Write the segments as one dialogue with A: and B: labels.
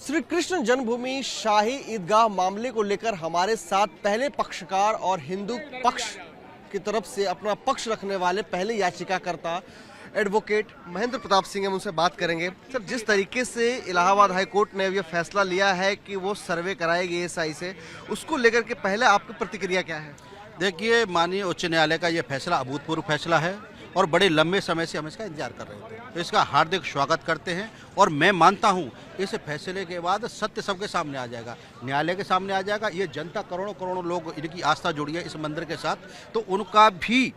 A: श्री कृष्ण जन्मभूमि शाही ईदगाह मामले को लेकर हमारे साथ पहले पक्षकार और हिंदू पक्ष की तरफ से अपना पक्ष रखने वाले पहले याचिकाकर्ता एडवोकेट महेंद्र प्रताप सिंह, हम उनसे बात करेंगे। सर, जिस तरीके से इलाहाबाद हाई कोर्ट ने अब यह फैसला लिया है कि वो सर्वे कराएगी एएसआई से, उसको लेकर के पहले आपकी प्रतिक्रिया क्या है?
B: देखिए, माननीय उच्च न्यायालय का ये फैसला अभूतपूर्व फैसला है और बड़े लंबे समय से हम इसका इंतजार कर रहे थे, तो इसका हार्दिक स्वागत करते हैं। और मैं मानता हूं इस फैसले के बाद सत्य सबके सामने आ जाएगा, न्यायालय के सामने आ जाएगा। ये जनता, करोड़ों करोड़ों लोग, इनकी आस्था जुड़ी है इस मंदिर के साथ, तो उनका भी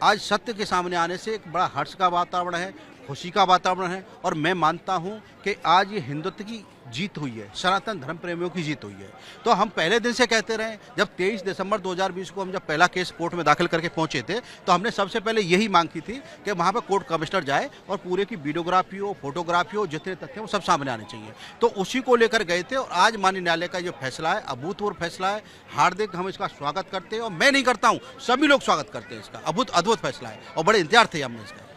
B: आज सत्य के सामने आने से एक बड़ा हर्ष का वातावरण है, खुशी का वातावरण है। और मैं मानता हूं कि आज ये हिंदुत्व की जीत हुई है, सनातन धर्म प्रेमियों की जीत हुई है। तो हम पहले दिन से कहते रहे, जब 23 दिसंबर 2020 को हम जब पहला केस कोर्ट में दाखिल करके पहुंचे थे, तो हमने सबसे पहले यही मांग की थी कि वहां पर कोर्ट कमिश्नर जाए और पूरे की वीडियोग्राफी हो, फोटोग्राफी हो, जितने तथ्य वो सब सामने आने चाहिए। तो उसी को लेकर गए थे और आज माननीय न्यायालय का जो फैसला है, अभूतपूर्व फैसला है, हार्दिक हम इसका स्वागत करते हैं। और मैं नहीं करता हूँ, सभी लोग स्वागत करते हैं इसका। अद्भुत फैसला है और बड़े इंतजार थे हमने इसका।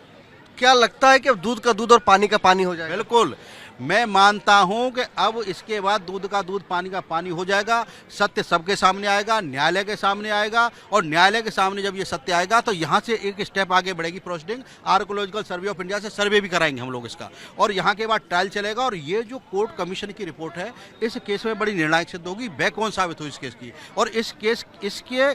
A: क्या लगता है कि अब दूध का दूध और पानी का पानी हो जाएगा?
B: बिल्कुल, मैं मानता हूं कि अब इसके बाद दूध का दूध, पानी का पानी हो जाएगा। सत्य सबके सामने आएगा, न्यायालय के सामने आएगा। और न्यायालय के सामने जब ये सत्य आएगा तो यहाँ से एक स्टेप आगे बढ़ेगी proceeding. Archaeological survey of India से सर्वे भी कराएंगे हम लोग इसका, और यहाँ के बाद ट्रायल चलेगा। और ये जो कोर्ट कमीशन की रिपोर्ट है, इस केस में बड़ी निर्णायक सिद्ध होगी। बैकबोन साबित हुई इस केस की, और इसके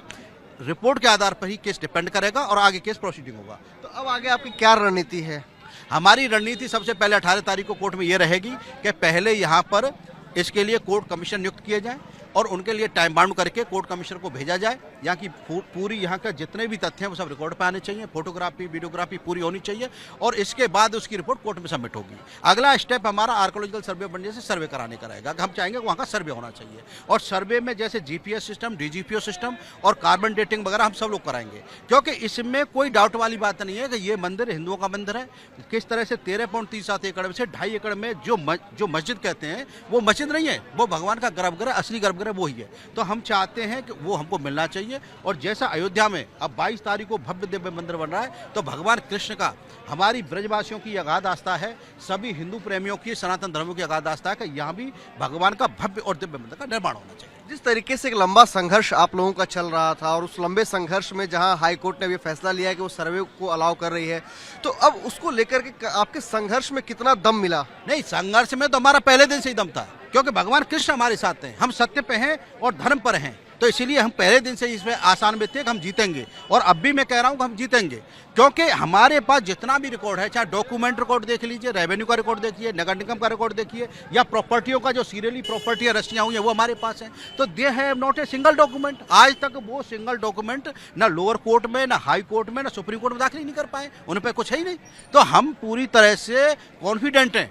B: रिपोर्ट के आधार पर ही केस डिपेंड करेगा और आगे केस प्रोसीडिंग होगा।
A: तो अब आगे आपकी क्या रणनीति है?
B: हमारी रणनीति सबसे पहले 18 तारीख को कोर्ट में ये रहेगी कि पहले यहाँ पर इसके लिए कोर्ट कमीशन नियुक्त किए जाएं और उनके लिए टाइम बाउंड करके कोर्ट कमिश्नर को भेजा जाए। यहाँ की पूरी यहाँ का जितने भी तथ्य हैं वो सब रिकॉर्ड पे आने चाहिए, फोटोग्राफी, वीडियोग्राफी पूरी होनी चाहिए, और इसके बाद उसकी रिपोर्ट कोर्ट में सबमिट होगी। अगला स्टेप हमारा आर्कोलॉजिकल सर्वे ऑफ इंडिया से सर्वे कराने का रहेगा। हम चाहेंगे वहाँ का सर्वे होना चाहिए, और सर्वे में जैसे जीपीएस सिस्टम, डीजीपीओ सिस्टम और कार्बन डेटिंग वगैरह हम सब लोग कराएंगे, क्योंकि इसमें कोई डाउट वाली बात नहीं है कि ये मंदिर हिंदुओं का मंदिर है। किस तरह से 13.37 एकड़ में से 2.5 एकड़ में जो मस्जिद कहते हैं वो मस्जिद नहीं है, वो भगवान का गर्भगृह, असली गर्भगृह वही है। तो हम चाहते हैं कि वो हमको मिलना चाहिए। और जैसा अयोध्या में अब 22 तारीख को भव्य दिव्य मंदिर बन रहा है, तो भगवान कृष्ण का हमारी ब्रजवासियों की अगाध आस्था है, सभी हिंदू प्रेमियों की, सनातन धर्मों की अगाध आस्था है कि यहाँ भी भगवान का भव्य और दिव्य मंदिर का निर्माण होना चाहिए।
A: जिस तरीके से एक लंबा संघर्ष आप लोगों का चल रहा था, और उस लंबे संघर्ष में जहां हाई कोर्ट ने भी फैसला लिया है कि वो सर्वे को अलाउ कर रही है, तो अब उसको लेकर के आपके संघर्ष में कितना दम मिला?
B: नहीं, संघर्ष में तो हमारा पहले दिन से ही दम था, क्योंकि भगवान कृष्ण हमारे साथ हैं, हम सत्य पे हैं और धर्म पर हैं। तो इसीलिए हम पहले दिन से इसमें आसान में थे कि हम जीतेंगे, और अब भी मैं कह रहा हूं कि हम जीतेंगे, क्योंकि हमारे पास जितना भी रिकॉर्ड है, चाहे डॉक्यूमेंट रिकॉर्ड देख लीजिए, रेवेन्यू का रिकॉर्ड देखिए, नगर निगम का रिकॉर्ड देखिए, या प्रॉपर्टियों का जो सीरियली प्रॉपर्टी रजिस्ट्रियां हुई है वो हमारे पास है। तो they have not a single document. आज तक वो सिंगल डॉक्यूमेंट ना लोअर कोर्ट में, ना हाई कोर्ट में, ना सुप्रीम कोर्ट में दाखिल ही नहीं कर पाए, उन पर कुछ है ही नहीं। तो हम पूरी तरह से कॉन्फिडेंट हैं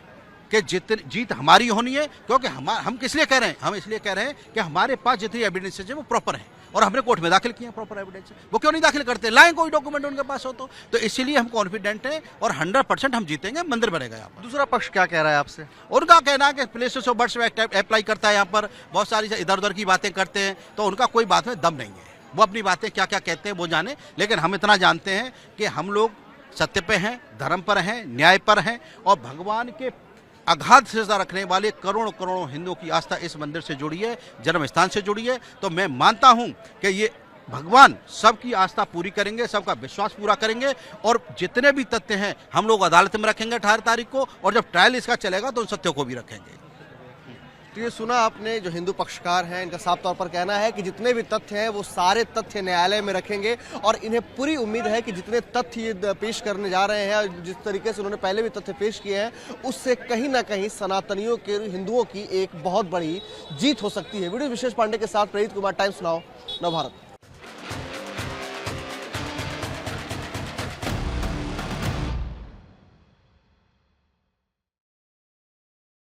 B: कि जीत हमारी होनी है, क्योंकि हम किस लिए कह रहे हैं? हम इसलिए कह रहे हैं कि हमारे पास जितनी एविडेंसेज है वो प्रॉपर है, और हमने कोर्ट में दाखिल किए हैं प्रॉपर एविडेंस। वो क्यों नहीं दाखिल करते? लाएं कोई डॉक्यूमेंट उनके पास हो तो इसीलिए हम कॉन्फिडेंट हैं और 100% हम जीतेंगे, मंदिर बनेगा यहाँ पर।
A: दूसरा पक्ष क्या कह रहा है आपसे?
B: उनका कहना है कि प्लेसेस ऑफ बर्ड्स अप्लाई करता है, यहाँ पर बहुत सारी इधर उधर की बातें करते हैं, तो उनका कोई बात में दम नहीं है। वो अपनी बातें क्या क्या कहते हैं वो जाने, लेकिन हम इतना जानते हैं कि हम लोग सत्य पे हैं, धर्म पर हैं, न्याय पर हैं, और भगवान के अगाध श्रद्धा रखने वाले करोड़ों करोड़ों हिंदुओं की आस्था इस मंदिर से जुड़ी है, जन्म स्थान से जुड़ी है। तो मैं मानता हूं कि ये भगवान सबकी आस्था पूरी करेंगे, सबका विश्वास पूरा करेंगे, और जितने भी तथ्य हैं हम लोग अदालत में रखेंगे 18 तारीख को, और जब ट्रायल इसका चलेगा तो उन सत्यों को भी रखेंगे।
A: तो ये सुना आपने, जो हिंदू पक्षकार हैं इनका साफ तौर पर कहना है कि जितने भी तथ्य हैं वो सारे तथ्य न्यायालय में रखेंगे, और इन्हें पूरी उम्मीद है कि जितने तथ्य पेश करने जा रहे हैं, जिस तरीके से उन्होंने पहले भी तथ्य पेश किए हैं, उससे कहीं ना कहीं सनातनियों के, हिंदुओं की एक बहुत बड़ी जीत हो सकती है। वीडियो विशेष पांडे के साथ प्रेरित कुमार, टाइम्स नाउ, नवभारत।